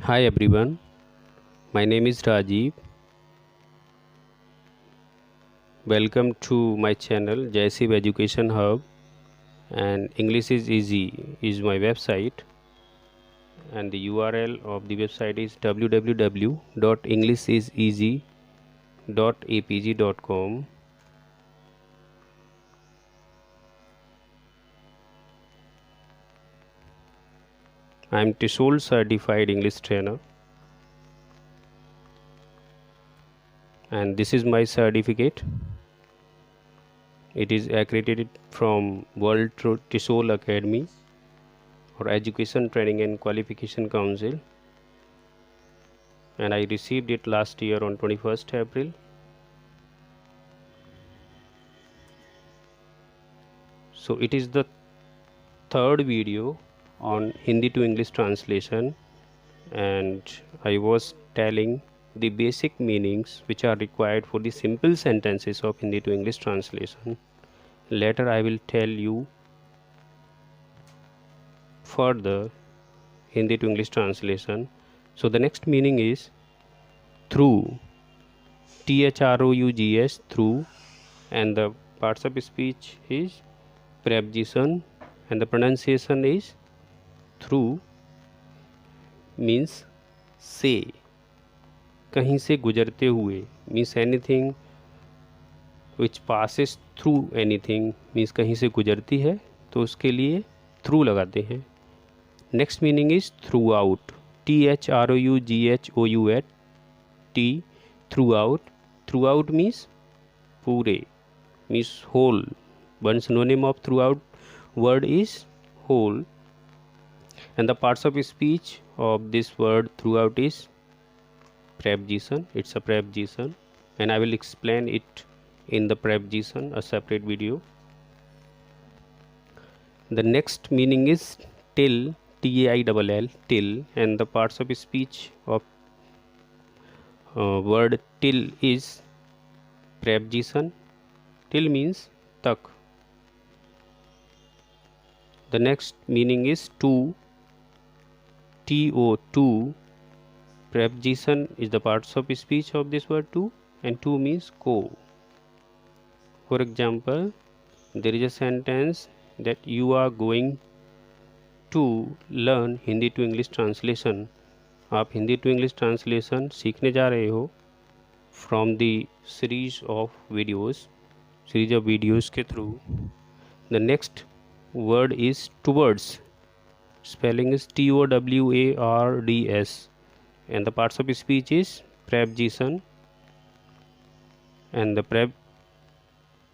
Hi everyone, my name is Rajiv. Welcome to my channel Jaisiv Education Hub, and English is Easy is my website, and the URL of the website is www.englishiseasy.apg.com. I am TESOL certified English trainer, and this is my certificate. It is accredited from World TESOL Academy or Education Training and Qualification Council, and I received it last year on 21st April. So it is the third video on Hindi to English translation, and I was telling the basic meanings which are required for the simple sentences of Hindi to English translation. Later I will tell you further Hindi to English translation. So the next meaning is through, THROUGH, through, and the parts of speech is preposition, and the pronunciation is through means से, कहीं से गुजरते हुए means anything which passes through anything means कहीं से गुजरती है, तो उसके लिए through लगाते हैं. Next meaning is throughout, THROUGHOUT, throughout. Throughout means पूरे, means whole. One synonym of throughout word is whole, and the parts of speech of this word throughout is preposition. It's a preposition, and I will explain it in the preposition, a separate video. The next meaning is till, TAILL, till, and the parts of speech of word till is preposition. Till means tak. The next meaning is to, TO, to. Preposition is the parts of speech of this word to, and to means go. For example, there is a sentence that you are going to learn Hindi to English translation. आप Hindi to English translation सीखने जा रहे हो from the series of videos के through. The next word is towards. Spelling is TOWARDS, and the parts of speech is preposition, and the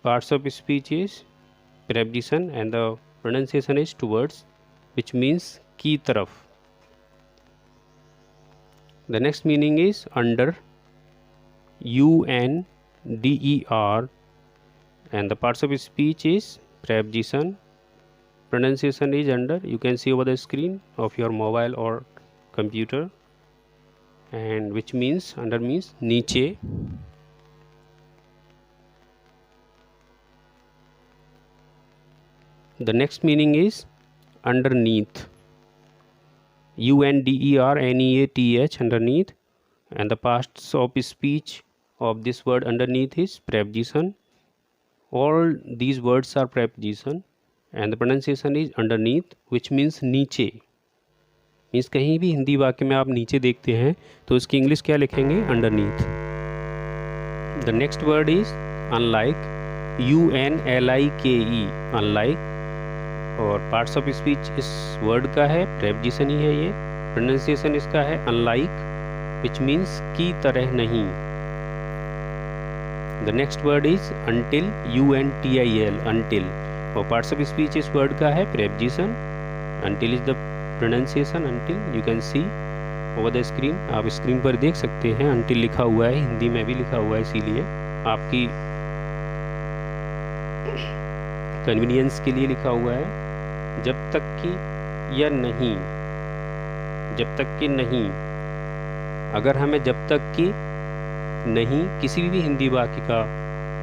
parts of speech is preposition, and the pronunciation is towards, which means की तरफ. The next meaning is under, UNDER, and the parts of speech is preposition. Pronunciation is under. You can see over the screen of your mobile or computer, and which means under means नीचे. The next meaning is underneath, UNDERNEATH, underneath, and the parts of speech of this word underneath is preposition. All these words are preposition, and the pronunciation is underneath, which means नीचे. Means कहीं भी हिंदी वाक्य में आप नीचे देखते हैं तो उसकी इंग्लिश क्या लिखेंगे? Underneath. The next word is unlike, UNLIKE, unlike, और पार्ट्स ऑफ स्पीच इस वर्ड का है प्रेपोजिशन ही है ये. प्रोनाउंसिएशन इसका है अनलाइक, विच मीन्स की तरह नहीं. The next word is until, UNTIL, until, और पार्ट्स ऑफ स्पीच इस वर्ड का है preposition. Until is the pronunciation, until. You can see over the screen, आप स्क्रीन पर देख सकते हैं अनटिल लिखा हुआ है, हिंदी में भी लिखा हुआ है, इसीलिए आपकी कन्वीनियंस के लिए लिखा हुआ है. जब तक कि या नहीं, जब तक कि नहीं. अगर हमें जब तक कि नहीं किसी भी हिंदी वाक्य का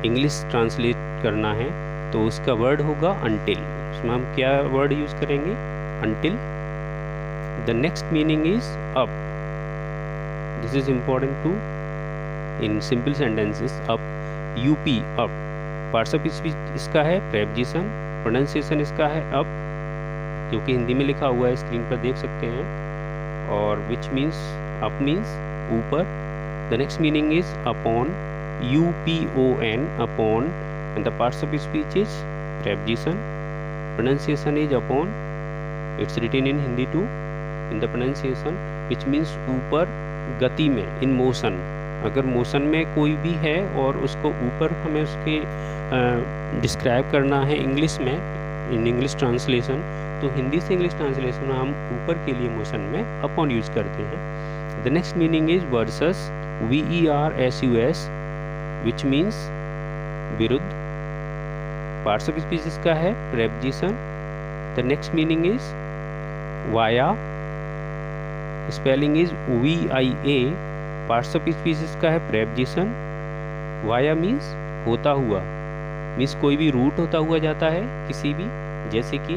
इंग्लिश ट्रांसलेट करना है तो उसका वर्ड होगा अनटिल. उसमें हम क्या वर्ड यूज़ करेंगे? Until. The next meaning is up, This is important too. In simple sentences, up, UP, up. Parts of speech इसका है preposition, pronunciation इसका है up, जो कि हिंदी में लिखा हुआ है, स्क्रीन पर देख सकते हैं. और which means up means ऊपर. The next meaning is upon, UPON, upon, and the parts of speech is preposition. Pronunciation is upon. It's written in Hindi too, in the pronunciation, which means ऊपर, गति में, in motion. अगर motion में कोई भी है और उसको ऊपर हमें उसके डिस्क्राइब करना है इंग्लिश में, इन इंग्लिश ट्रांसलेशन, तो हिंदी से इंग्लिश ट्रांसलेशन में हम ऊपर के लिए मोशन में अपॉन यूज करते हैं. The next meaning is versus, VERSUS, which means विरुद्ध. पार्ट्स ऑफ स्पीच इसका है preposition. The next meaning is via, spelling is VIA. Parts of speech इसका है प्रेपोजिशन. वाया मीन्स होता हुआ, मीन्स कोई भी रूट होता हुआ जाता है किसी भी, जैसे कि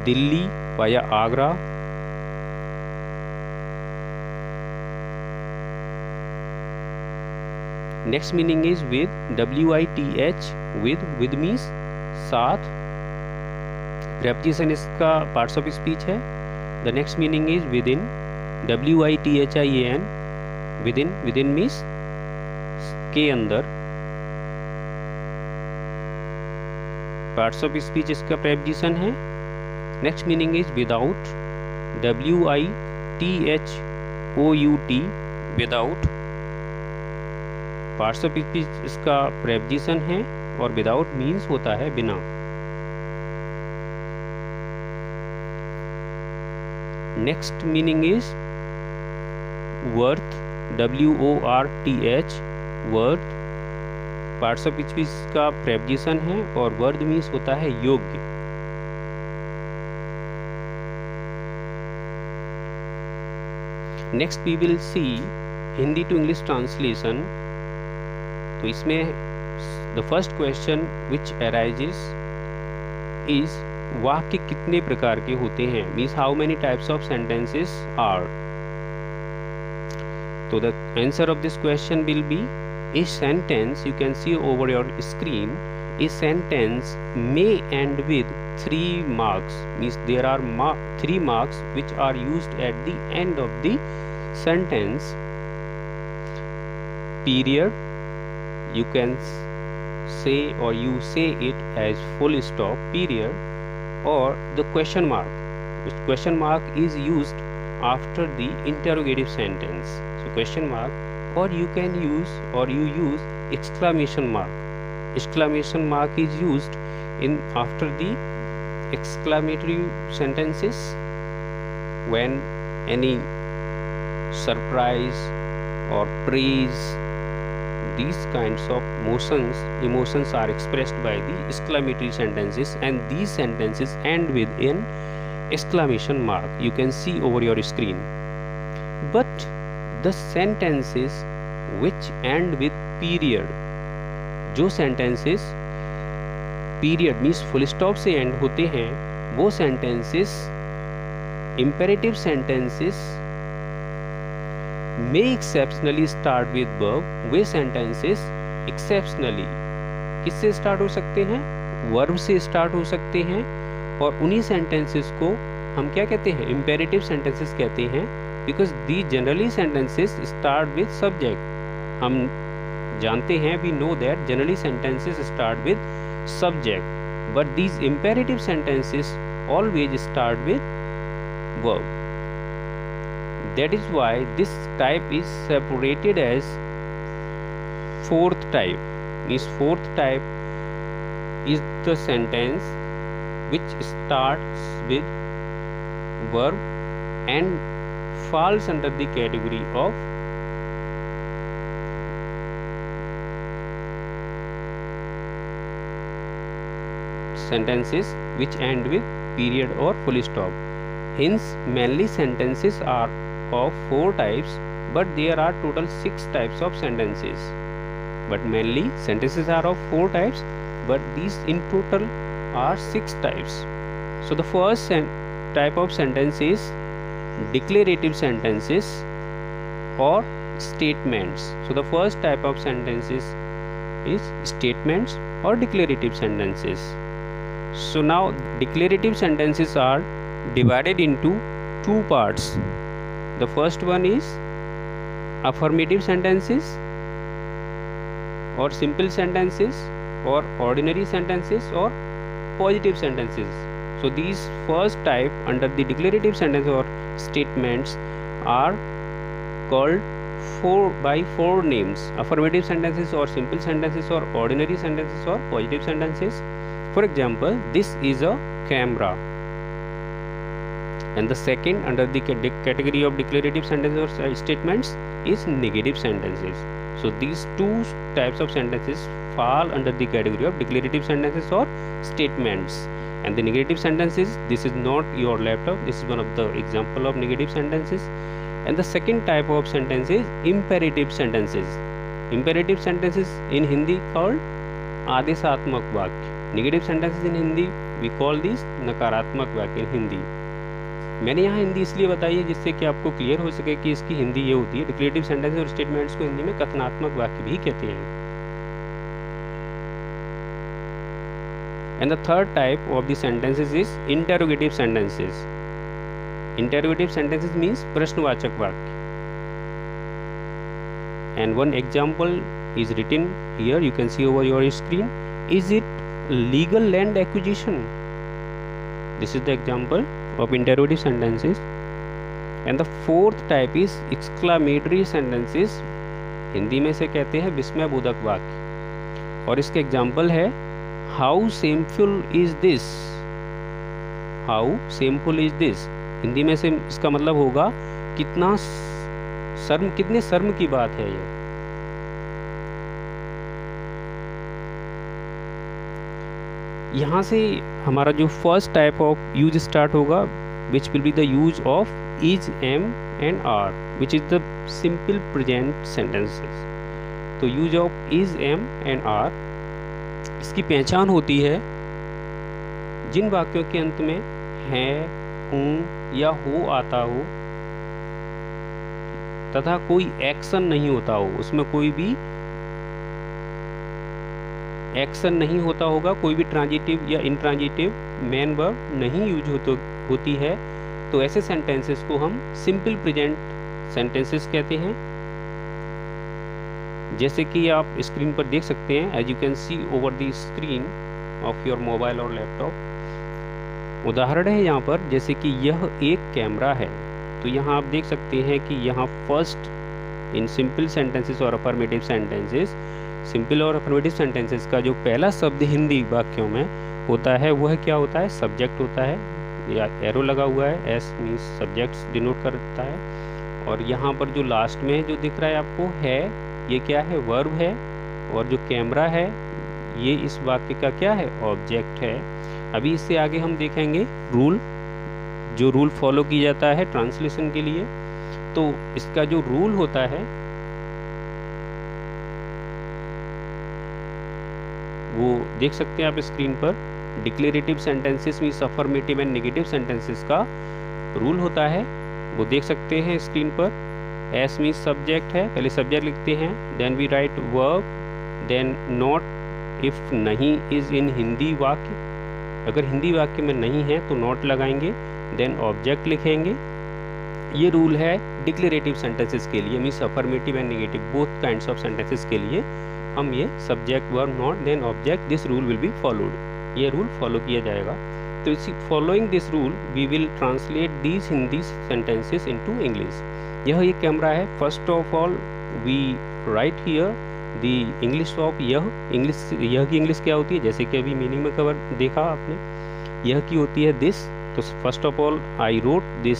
Delhi via Agra. Next meaning is with, WITH, with means साथ. प्रेपोजिशन इसका पार्ट्स ऑफ स्पीच है. The next meaning is with in, WITHIAN, with in. With in means के अंदर. पार्ट्स ऑफ स्पीच इसका प्रेपोजिशन है. Next meaning is without, WITHOUT, without. Parts of speech इसका preposition है और विदाउट मीन्स होता है बिना. Next meaning is worth, WORTH, worth. Parts of speech का प्रेपोजिशन है और वर्थ मीन्स होता है योग्य. Next we will see Hindi to English translation. तो इसमें the first question which arises is, वाक्य कितने प्रकार के होते हैं, means how many types of sentences are. तो the answer of this question will be, a sentence, you can see over your screen, a sentence may end with 3 marks, means there are 3 marks which are used at the end of the sentence. Period, you can say or you say it as full stop, period, or the question mark, which question mark is used after the interrogative sentence. So question mark, or you can use or you use exclamation mark. Exclamation mark is used in after the exclamatory sentences when any surprise or praise, these kinds of emotions are expressed by the exclamatory sentences, and these sentences end with an exclamation mark. You can see over your screen. But the sentences which end with period, जो sentences period means full stop से end होते हैं, वो sentences imperative sentences may exceptionally start with verb. Way sentences exceptionally किससे start हो सकते हैं, verb से start हो सकते हैं, और उन्हीं sentences को हम क्या कहते हैं, imperative sentences कहते हैं, because these generally sentences start with subject. हम जानते हैं, we know that generally sentences start with subject, but these imperative sentences always start with verb. That is why this type is separated as fourth type. Means fourth type is the sentence which starts with verb and falls under the category of sentences which end with period or full stop. Hence, mainly sentences are of 4 types, but there are total 6 types of sentences. But mainly sentences are of 4 types, but these in total are 6 types. So the type of sentence is declarative sentences or statements. So the first type of sentences is statements or declarative sentences. So now declarative sentences are divided into two parts. The first one is affirmative sentences or simple sentences or ordinary sentences or positive sentences. So these first type under the declarative sentence or statements are called by four names: affirmative sentences or simple sentences or ordinary sentences or positive sentences. For example, this is a camera. And the second under the category of declarative sentences or statements is negative sentences. So these two types of sentences fall under the category of declarative sentences or statements. And the negative sentences, this is not your laptop, this is one of the example of negative sentences. And the second type of sentence is imperative sentences. Imperative sentences in Hindi called आदेशात्मक वाक्य. Negative sentences in Hindi we call these नकारात्मक वाक्य in Hindi. मैंने यहाँ हिंदी इसलिए बताई है जिससे कि आपको क्लियर हो सके कि इसकी हिंदी ये होती है. डिक्लेरेटिव सेंटेंसेस और स्टेटमेंट्स को हिंदी में कथनात्मक वाक्य भी कहते हैं. And the third type of the sentences is interrogative sentences. Interrogative sentences means प्रश्नवाचक वाक्य. And one example is written here, you can see over your screen. Is it legal land acquisition? This is the example of interrogative sentences. And the fourth type is exclamatory sentences. Hindi में से कहते हैं विस्मयबोधक वाक्य. और इसके example है How shameful is this? How shameful is this? Hindi में से इसका मतलब होगा कितने शर्म की बात है ये. यहाँ से हमारा जो first type of use start होगा, which will be the use of is, am and are, which is the simple present sentences. तो use of is, am and are, इसकी पहचान होती है जिन वाक्यों के अंत में है, हूँ या हो आता हो तथा कोई एक्शन नहीं होता हो. उसमें कोई भी एक्शन नहीं होता होगा, कोई भी ट्रांजिटिव या इंट्रांजिटिव मेन वर्ब नहीं यूज होती है. तो ऐसे सेंटेंसेस को हम सिंपल प्रेजेंट सेंटेंसेस कहते हैं. जैसे कि आप स्क्रीन पर देख सकते हैं, as you can see over the screen of your mobile और लैपटॉप. उदाहरण है यहाँ पर, जैसे कि यह एक कैमरा है. तो यहाँ आप देख सकते हैं कि यहाँ फर्स्ट इन सिंपल सेंटेंसेस और अफर्मेटिव सेंटेंसेस, सिंपल और अफर्मेटिव सेंटेंसेस का जो पहला शब्द हिंदी वाक्यों में होता है वह क्या होता है? सब्जेक्ट होता है, या एरो लगा हुआ है, एस मीन्स सब्जेक्ट्स डिनोट करता है. और यहाँ पर जो लास्ट में जो दिख रहा है आपको है, ये क्या है? वर्ब है. और जो कैमरा है ये इस वाक्य का क्या है? ऑब्जेक्ट है. अभी इससे आगे हम देखेंगे रूल, जो रूल फॉलो किया जाता है ट्रांसलेशन के लिए. तो इसका जो रूल होता है वो देख सकते हैं आप स्क्रीन पर. Declarative sentences means affirmative and negative sentences का रूल होता है, वो देख सकते हैं स्क्रीन पर. एस मीन्स सब्जेक्ट है, पहले सब्जेक्ट लिखते हैं, then we write verb, then not. If नहीं इज इन हिंदी वाक्य, अगर हिंदी वाक्य में नहीं है तो नॉट लगाएंगे, देन ऑब्जेक्ट लिखेंगे. ये रूल है डिक्लेरेटिव सेंटेंसेस के लिए, means affirmative and negative both kinds of sentences के लिए हम ये subject verb not then object, this rule will be followed. ये रूल फॉलो किया जाएगा. तो इसी following this rule we will translate these Hindi sentences into English. यह एक कैमरा है. First of all we write here the English of यह. English, यह की इंग्लिश क्या होती है? जैसे कि अभी मीनिंग में कवर देखा आपने, यह की होती है दिस. तो first of all I wrote this,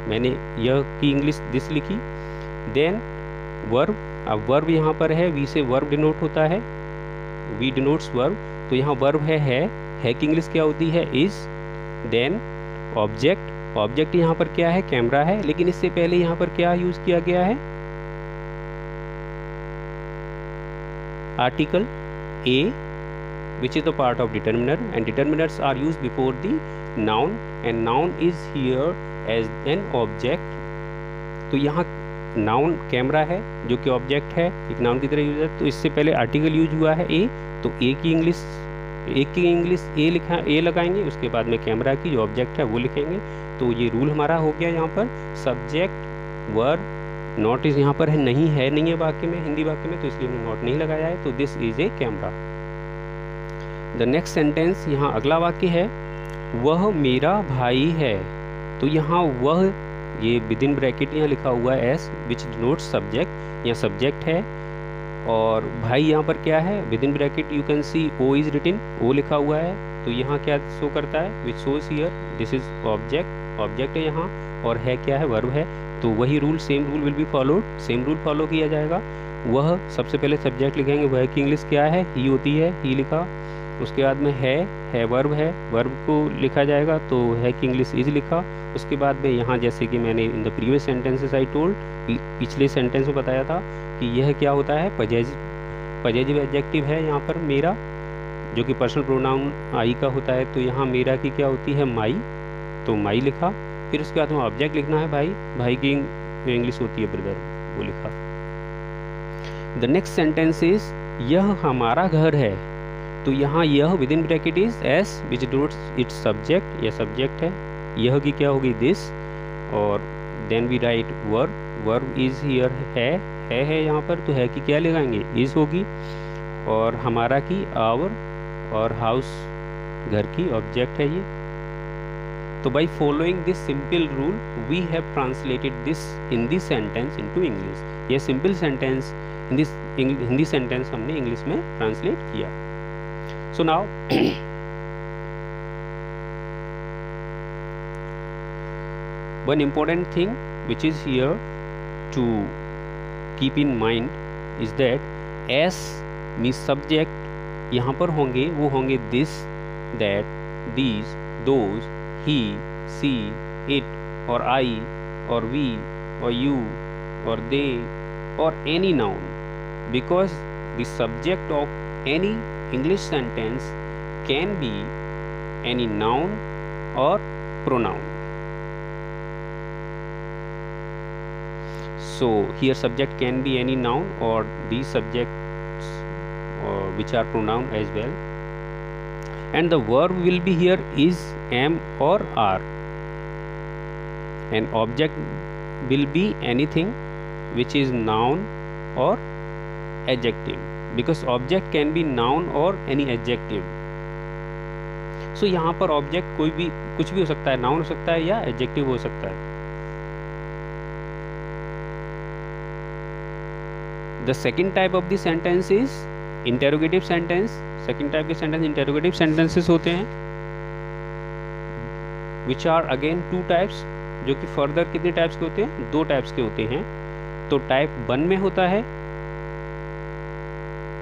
मैंने यह की इंग्लिश दिस लिखी. देन वर्ब, अब वर्ब यहाँ पर है, वी से वर्ब डिनोट होता है, वी डिनोट्स वर्ब. तो यहाँ वर्ब है की इंग्लिश क्या होती है? इज. देन ऑब्जेक्ट, ऑब्जेक्ट यहाँ पर क्या है? कैमरा है. लेकिन इससे पहले यहाँ पर क्या यूज किया गया है? Article a, which is the part of determiner, and determiners are used before the noun and noun is here as an object. तो यहाँ नाउन कैमरा है जो कि ऑब्जेक्ट है, एक नाउन की तरह यूज है। तो इससे पहले आर्टिकल यूज हुआ है ए, तो ए की इंग्लिश ए लिखा, ए लगाएंगे, उसके बाद में कैमरा की जो ऑब्जेक्ट है वो लिखेंगे। तो ये रूल हमारा हो गया यहाँ पर। सब्जेक्ट वर्ब, नॉट इज यहाँ पर है नहीं है वाक्य में, हिंदी वाक्य में, तो इसलिए हमने नॉट नहीं लगाया है। तो this is a camera. The next sentence, यहाँ अगला वाक्य है वह मेरा भाई है। तो यहाँ वह, ये विद इन ब्रैकेट यहाँ लिखा हुआ है एस विच डिनोट्स सब्जेक्ट, यहाँ सब्जेक्ट है। और भाई यहाँ पर क्या है, with in bracket you can see O is written, O लिखा हुआ है। तो यहाँ क्या शो करता है, which shows here this is object, object है यहाँ, और है क्या है, वर्ब है। तो वही rule, same rule will be followed, same rule follow किया जाएगा। वह, सबसे पहले सब्जेक्ट लिखेंगे, वह की इंग्लिश क्या है, ही होती है, ही लिखा। उसके बाद में है वर्ब है, वर्ब को लिखा जाएगा, तो है की इंग्लिश इज लिखा। उसके बाद में यहाँ जैसे कि मैंने in the previous sentences I told, पिछले सेंटेंस में बताया था कि यह क्या होता है, पजेजिव एडजेक्टिव है यहाँ पर मेरा, जो कि पर्सनल प्रोनाउन आई का होता है। तो यहाँ मेरा की क्या होती है, माई, तो माई लिखा। फिर उसके बाद में ऑब्जेक्ट लिखना है भाई की इंग्लिश होती है ब्रदर, वो लिखा। द नेक्स्ट सेंटेंस इज यह हमारा घर है। तो यहाँ यह with in bracket is S which denotes its subject, यह सब्जेक्ट है। यह की क्या होगी, दिस, और then we write verb, verb is here है यहाँ पर, तो है की क्या लगाएंगे, इज होगी। और हमारा की आवर, और हाउस घर की ऑब्जेक्ट है ये। तो by following this simple rule we have translated this Hindi sentence into English. यह सिंपल सेंटेंस हिंदी सेंटेंस हमने इंग्लिश में ट्रांसलेट किया। So now one important thing which is here to keep in mind is that as means subject यहाँ पर होंगे, वो होंगे this, that, these, those, he, she, it, or I, or we, or you, or they, or any noun, because the subject of any English sentence can be any noun or pronoun. So here subject can be any noun or these subjects which are pronoun as well. And the verb will be here is, am or are. And object will be anything which is noun or adjective, because object can be noun or any adjective. So यहाँ पर object कोई भी, कुछ भी हो सकता है, noun हो सकता है या एडजेक्टिव हो सकता है। The second type of the sentence is interrogative sentence. Second type के सेंटेंस इंटेरोगेटिव सेंटेंसेस होते हैं, which are again two types, जो कि फर्दर कितने टाइप्स के होते हैं, दो टाइप्स के होते हैं। तो टाइप 1 में होता है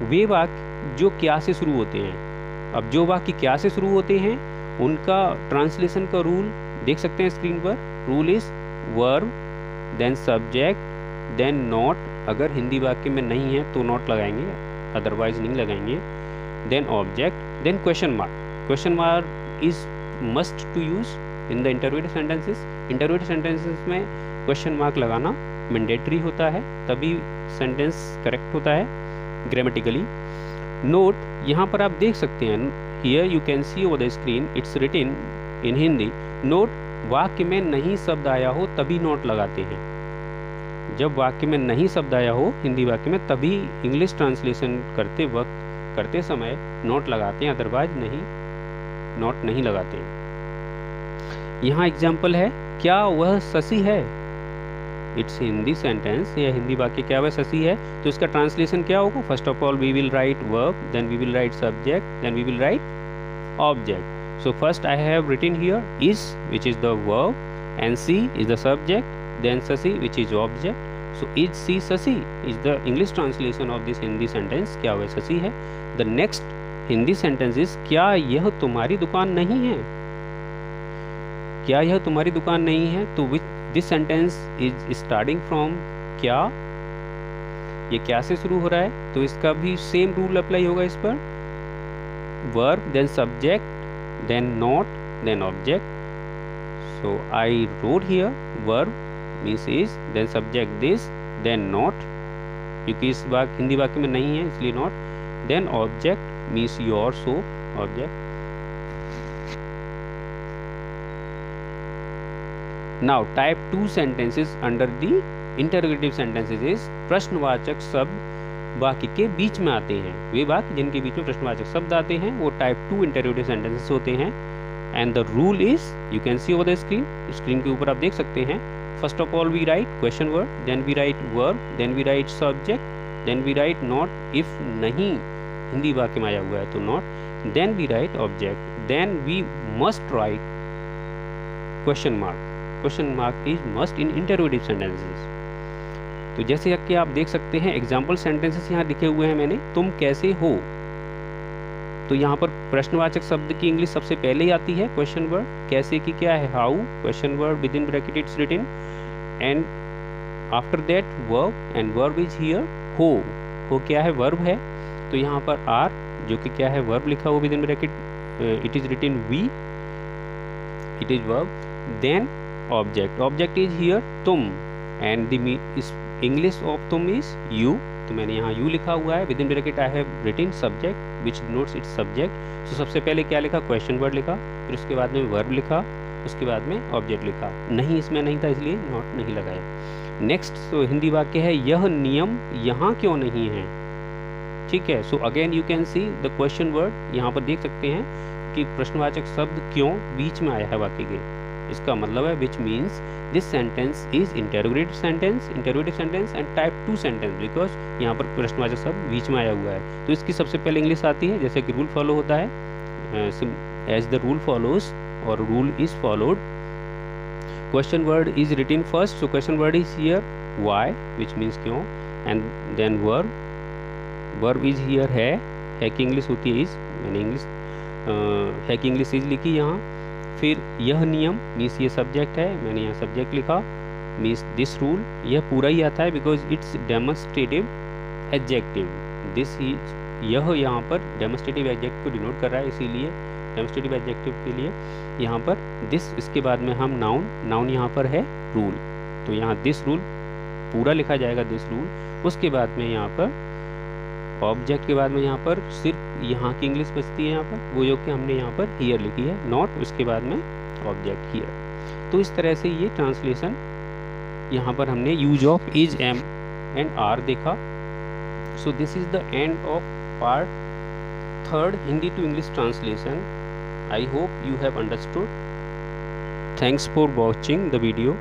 वे वाक्य जो क्या से शुरू होते हैं। अब जो वाक्य क्या से शुरू होते हैं उनका ट्रांसलेशन का रूल देख सकते हैं स्क्रीन पर। Rule is verb, then subject, then not, अगर हिंदी वाक्य में नहीं है तो नॉट लगाएंगे, अदरवाइज नहीं लगाएंगे, then object, then question mark. Question mark is must to use in the interviewed sentences. Interviewed sentences में क्वेश्चन मार्क लगाना मैंडेटरी होता है, तभी सेंटेंस करेक्ट होता है ग्रामेटिकली। नोट, यहाँ पर आप देख सकते हैं, here you can see over the screen, it's written in Hindi. Note, वाक्य में नहीं शब्द आया हो तभी नोट लगाते हैं। जब वाक्य में नहीं शब्द आया हो हिंदी वाक्य में, तभी इंग्लिश ट्रांसलेशन करते वक्त, करते समय नोट लगाते हैं, अदरवाइज नहीं, नोट नहीं लगाते हैं। यहाँ एग्जाम्पल है, क्या वह शशि है। इट्स हिंदी सेंटेंस, यह हिंदी वाक्य क्या वह शशि है, तो इसका ट्रांसलेशन क्या होगा। First of all we will write verb, then we will write subject, then we will write object. So first I have written here is which is the verb, and she is the subject, then Shashi which is object. So is she Shashi is the English translation of this Hindi sentence, क्या वह शशि है। The next Hindi sentence is, क्या यह तुम्हारी दुकान नहीं है। क्या यह तुम्हारी दुकान नहीं है, तो which this sentence is starting from क्या, ये क्या से शुरू हो रहा है, तो इसका भी सेम रूल अप्लाई होगा इस पर। Verb, then subject, then not, then object. So I wrote here, verb means is, then subject this, then not, क्योंकि इस हिंदी वाक्य में नहीं है इसलिए not, then object means your, so object. Now type 2 sentences under the interrogative sentences is, प्रश्नवाचक शब्द वाक्य के बीच में आते हैं, वे वाक्य जिनके बीच में प्रश्नवाचक शब्द आते हैं वो टाइप 2 इंटरोगेटिव सेंटेंसेस होते हैं. And the rule is, you can see over the screen, screen के ऊपर आप देख सकते हैं. First of all we write question word, then we write verb, then we write subject, then we write not if नहीं हिंदी वाक्य में आया हुआ है तो not, then we write object, then we must write question mark. Question mark is must in interrogative sentences. तो जैसे कि आप देख सकते हैं एग्जाम्पल सेंटेंसेस यहाँ लिखे हुए हैं मैंने. तुम कैसे हो, तो यहाँ पर प्रश्नवाचक शब्द की इंग्लिश सबसे पहले ही आती है क्वेश्चन वर्ड. कैसे की क्या है, how, question word with in bracket it's written, and after that verb, and verb is here हो क्या है, वर्ब है, तो यहाँ पर आर जो कि क्या है, वर्ब लिखा हुआ with in bracket, it is written V, it is verb, then object, object is here तुम, एंड द इंग्लिश ऑफ तुम इज यू, तो मैंने यहाँ यू लिखा हुआ है, with in bracket I have written subject which denotes its subject. तो सबसे पहले क्या लिखा, क्वेश्चन वर्ड लिखा, फिर उसके बाद में वर्ब लिखा, उसके बाद में ऑब्जेक्ट लिखा. नहीं इसमें नहीं था इसलिए नॉट नहीं लगाया. नेक्स्ट तो हिंदी वाक्य है, यह नियम यहाँ क्यों नहीं है. ठीक है, so again you can see the question word, यहाँ पर देख सकते हैं कि प्रश्नवाचक शब्द क्यों बीच में आया है वाक्य के. इसका मतलब है which means this sentence is interrogative sentence and type 2 sentence, because यहाँ पर प्रश्नवाचक शब्द बीच में आया हुआ है. तो इसकी सबसे पहले इंग्लिश आती है जैसे कि रूल फॉलो होता है, एज द रूल फॉलोज और rule is followed. Question word is written first, so question word is here why which means क्यों, and then verb is here है की इंग्लिश होती है इज, मैंने इंग्लिश है की इंग्लिश इज लिखी यहाँ. फिर यह नियम मीन्स ये सब्जेक्ट है, मैंने यहाँ सब्जेक्ट लिखा, मीन्स दिस रूल, यह पूरा ही आता है because it's demonstrative adjective. This is, यह यहाँ पर डेमोन्स्ट्रेटिव एडजेक्टिव को डिनोट कर रहा है, इसीलिए डेमोन्स्ट्रेटिव एडजेक्टिव के लिए यहाँ पर दिस, इसके बाद में हम नाउन यहाँ पर है रूल, तो यहाँ दिस रूल पूरा लिखा जाएगा दिस रूल. उसके बाद में यहाँ पर ऑब्जेक्ट के बाद में यहाँ पर सिर्फ यहाँ की इंग्लिश बचती है यहाँ पर, वो जो कि हमने यहाँ पर हियर लिखी है नॉट, उसके बाद में ऑब्जेक्ट हियर. तो इस तरह से ये ट्रांसलेशन यहाँ पर हमने use of is, am and are देखा. So this is the end of part 3 Hindi to English translation. I hope you have understood. Thanks for watching the video.